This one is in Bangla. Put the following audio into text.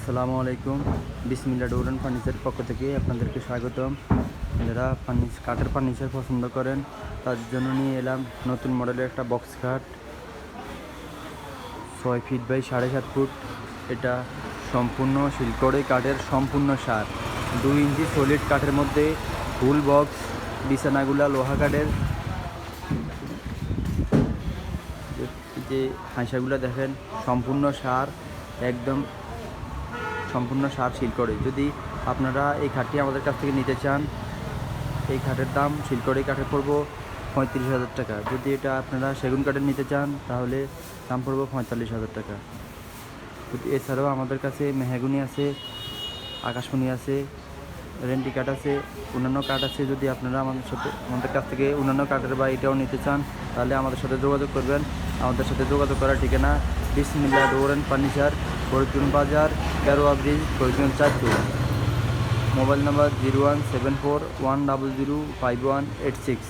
আসসালামু আলাইকুম। বিসমিল্লাহ ডোর অ্যান্ড ফার্নিচারের পক্ষ থেকে আপনাদেরকে স্বাগতম। যারা কাঠের ফার্নিচার পছন্দ করেন তার জন্য নিয়ে এলাম নতুন মডেলের একটা বক্স খাট, 6 ফিট বাই 7.5 ফুট। এটা সম্পূর্ণ শিলকড়ই কাঠের সম্পূর্ণ সার, 2 ইঞ্চি সলিড কাঠের মধ্যে ফুল বক্স। বিছানাগুলা লোহা কাঠের। যে হাঁসাগুলো দেখেন সম্পূর্ণ সার, একদম সম্পূর্ণ সার শিলকড়ি। যদি আপনারা এই খাটটি আমাদের কাছ থেকে নিতে চান, এই খাটের দাম শিলকড়ি কাঠের পড়ব 35,000 টাকা। যদি এটা আপনারা সেগুন কাঠের নিতে চান তাহলে দাম পড়ব 45,000 টাকা। এছাড়াও আমাদের কাছে মেহগনি আছে, আকাশমণি আছে, রেন্টি কাঠ আছে, অন্যান্য কাঠ আছে। যদি আপনারা আমাদের কাছ থেকে অন্যান্য কাঠের বা এটাও নিতে চান তাহলে আমাদের সাথে যোগাযোগ করবেন। আমাদের সাথে যোগাযোগ করার ঠিকানা বিসমিল্লাহ ডোর অ্যান্ড ফার্নিচার, ফরিদগঞ্জ বাজার, গারোয়া ব্রিজ, ফরিদগঞ্জ 4। Mobile number 01741005186।